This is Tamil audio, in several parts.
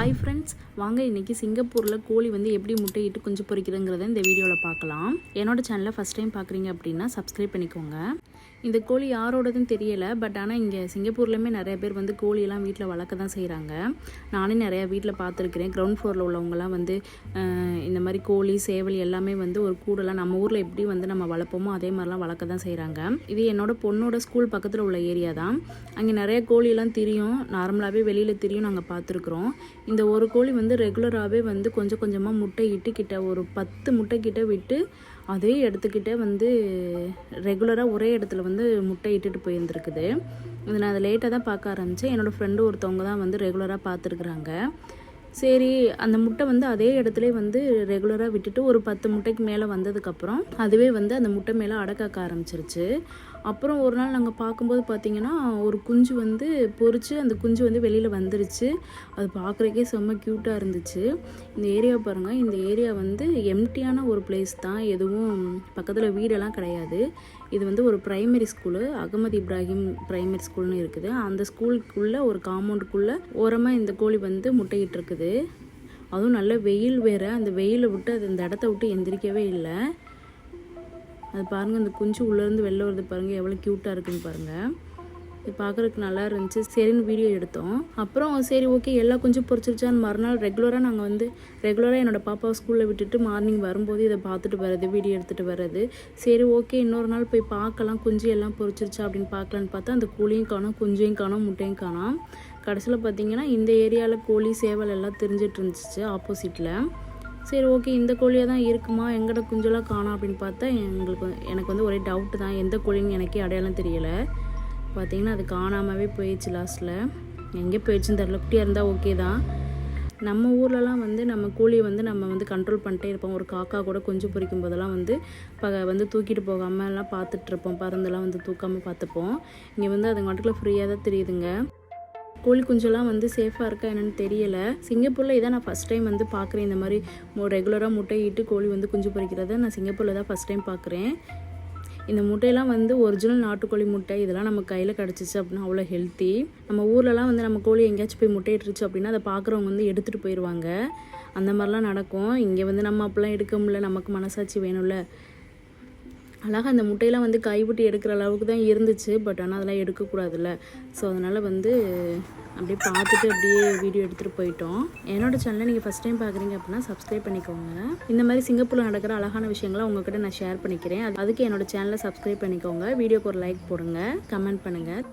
ஹாய் ஃப்ரெண்ட்ஸ், வாங்க இன்றைக்கி சிங்கப்பூரில் கோழி வந்து எப்படி முட்டையிட்டு குஞ்சு பொரிக்குதுங்கிறத இந்த வீடியோவில் பார்க்கலாம். என்னோடய சேனலை ஃபஸ்ட் டைம் பார்க்குறீங்க அப்படின்னா சப்ஸ்கிரைப் பண்ணிக்கோங்க. இந்த கோழி யாரோடதுன்னு தெரியலை, பட் ஆனால் இங்கே சிங்கப்பூர்லேயுமே நிறைய பேர் வந்து கோழியெல்லாம் வீட்டில் வளர்க்க தான் செய்கிறாங்க. நானே நிறையா வீட்டில் பார்த்துருக்கிறேன். கிரவுண்ட் ஃப்ளோரில் உள்ளவங்கலாம் வந்து இந்த மாதிரி கோழி சேவல் எல்லாமே வந்து ஒரு கூடலாம் நம்ம ஊரில் எப்படி வந்து நம்ம வளர்ப்போமோ அதே மாதிரிலாம் வளர்க்க தான் செய்கிறாங்க. இது என்னோட பொண்ணோட ஸ்கூல் பக்கத்தில் உள்ள ஏரியா தான். அங்கே நிறைய கோழியெல்லாம் திரியும், நார்மலாகவே வெளியில் திரியும் நாங்கள் பார்த்துருக்குறோம். இந்த ஒரு கோழி வந்து ரெகுலராகவே வந்து கொஞ்சம் கொஞ்சமாக முட்டை இட்டுக்கிட்ட ஒரு 10 முட்டை கிட்ட விட்டு அதே இடத்துக்கிட்ட வந்து ரெகுலராக ஒரே இடத்துல வந்து முட்டை இட்டுட்டு போயிருந்துருக்குது. இது நான் அதை லேட்டாக தான் பார்க்க ஆரம்பித்தேன். என்னோடய ஃப்ரெண்டு ஒருத்தவங்க தான் வந்து ரெகுலராக பார்த்துருக்குறாங்க. சரி, அந்த முட்டை வந்து அதே இடத்துல வந்து ரெகுலராக விட்டுட்டு ஒரு 10 முட்டைக்கு மேலே வந்ததுக்கப்புறம் அதுவே வந்து அந்த முட்டை மேலே அடக்காக்க ஆரம்பிச்சிருச்சு. அப்புறம் ஒரு நாள் நாங்கள் பார்க்கும்போது பார்த்திங்கன்னா ஒரு குஞ்சு வந்து பொரித்து அந்த குஞ்சு வந்து வெளியில் வந்துருச்சு. அது பார்க்குறக்கே செம்ம க்யூட்டாக இருந்துச்சு. இந்த ஏரியா பாருங்கள், இந்த ஏரியா வந்து எம்டியான ஒரு பிளேஸ் தான், எதுவும் பக்கத்தில் வீடெல்லாம் கிடையாது. இது வந்து ஒரு primary school, Ahmed Ibrahim primary ஸ்கூல்னு இருக்குது. அந்த ஸ்கூலுக்குள்ளே ஒரு காம்பவுண்டுக்குள்ளே ஓரமாக இந்த கோழி வந்து முட்டையிட்டு இருக்குது. அதுவும் நல்ல வெயில் வேறு, அந்த வெயிலை விட்டு அது இந்த இடத்த விட்டு எந்திரிக்கவே இல்லை. அது பாருங்கள், அந்த குஞ்சு உள்ளேருந்து வெளில வருது பாருங்கள், எவ்வளோ க்யூட்டாக இருக்குதுன்னு பாருங்கள். இது பார்க்குறதுக்கு நல்லா இருந்துச்சு. சரின்னு வீடியோ எடுத்தோம். அப்புறம் சரி ஓகே எல்லா குஞ்சும் பொரிச்சிருச்சான்னு மறுநாள் ரெகுலராக என்னோடய பாப்பாவை ஸ்கூலில் விட்டுட்டு மார்னிங் வரும்போது இதை பார்த்துட்டு வர்றது, வீடியோ எடுத்துகிட்டு வர்றது. சரி ஓகே இன்னொரு நாள் போய் பார்க்கலாம், குஞ்சு எல்லாம் பொரிச்சிருச்சா அப்படின்னு பார்க்கலான்னு பார்த்தா அந்த கோழியும் காணோம், குஞ்சையும் காணோம், முட்டையும் காணோம். கடைசியில் பார்த்திங்கன்னா இந்த ஏரியாவில் கோழி சேவல் எல்லாம் தெரிஞ்சிட்டு இருந்துச்சு ஆப்போசிட்டில். சரி ஓகே இந்த கோழியாக தான் இருக்குமா, எங்கட குஞ்செல்லாம் காணோம் அப்படின்னு பார்த்தா எனக்கு வந்து ஒரே டவுட்டு தான், எந்த கோழின்னு எனக்கே அடையாளம் தெரியலை. பார்த்திங்கன்னா அது காணாமவே போயிடுச்சு. லாஸ்ட்டில் எங்கே போயிடுச்சுன்னு தெரியல. குட்டியாக இருந்தால் ஓகே தான். நம்ம ஊர்லலாம் வந்து நம்ம கோழியை வந்து நம்ம வந்து கண்ட்ரோல் பண்ணிட்டே இருப்போம். ஒரு காக்கா கூட குஞ்சு பொரிக்கும் போதெல்லாம் வந்து தூக்கிட்டு போகாமல் எல்லாம் பார்த்துட்ருப்போம். பறந்தெல்லாம் வந்து தூக்காமல் பார்த்துப்போம். இங்கே வந்து அது மட்டும் ஃப்ரீயாக தான் தெரியுதுங்க. கோழி குஞ்செல்லாம் வந்து சேஃபாக இருக்கா என்னென்னு தெரியலை. சிங்கப்பூரில் இதான் நான் ஃபஸ்ட் டைம் வந்து பார்க்குறேன். இந்த மாதிரி ரெகுலராக முட்டையிட்டு கோழி வந்து குஞ்சு பொரிக்கிறத நான் சிங்கப்பூரில் தான் ஃபஸ்ட் டைம் பார்க்குறேன். இந்த முட்டையெல்லாம் வந்து ஒரிஜினல் நாட்டுக்கோழி முட்டை, இதெல்லாம் நம்ம கையில் கிடச்சிச்சு அப்படின்னா அவ்வளோ ஹெல்த்தி. நம்ம ஊர்லலாம் வந்து நம்ம கோழி எங்கேயாச்சும் போய் முட்டையிட்டுருச்சு அப்படின்னா அதை பார்க்குறவங்க வந்து எடுத்துகிட்டு போயிடுவாங்க. அந்த மாதிரிலாம் நடக்கும். இங்கே வந்து நம்ம அப்படிலாம் எடுக்க முடியல, நமக்கு மனசாட்சி வேணும்ல. அழகாக அந்த முட்டையெல்லாம் வந்து கைவிட்டு எடுக்கிற அளவுக்கு தான் இருந்துச்சு. பட் ஆனால் அதெல்லாம் எடுக்கக்கூடாதுல்ல. ஸோ அதனால் வந்து அப்படியே பார்த்துட்டு அப்படியே வீடியோ எடுத்துகிட்டு போயிட்டோம். என்னோடய சேனலை நீங்கள் ஃபஸ்ட் டைம் பார்க்குறீங்க அப்படின்னா சப்ஸ்கிரைப் பண்ணிக்கோங்க. இந்த மாதிரி சிங்கப்பூரில் நடக்கிற அழகான விஷயங்களை உங்கள்கிட்ட நான் ஷேர் பண்ணிக்கிறேன். அதுக்கு என்னோடய சேனலை சப்ஸ்கிரைப் பண்ணிக்கோங்க. வீடியோக்கு ஒரு லைக் போடுங்க, கமெண்ட் பண்ணுங்கள்.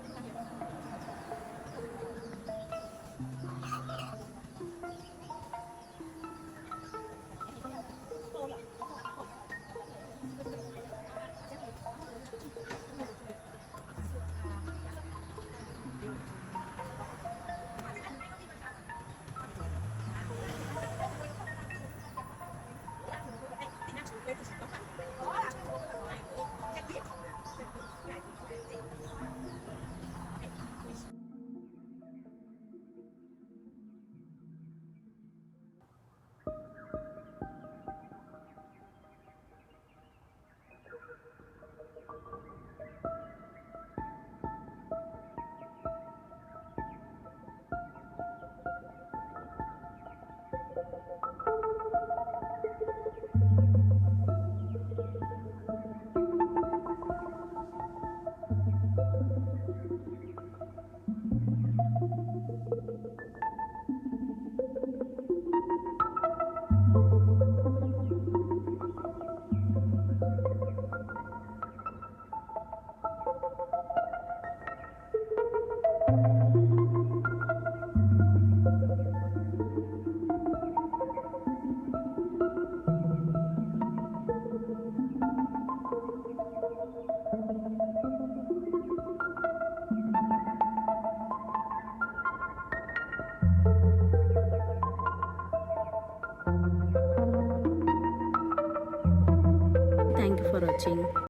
Thank you for watching.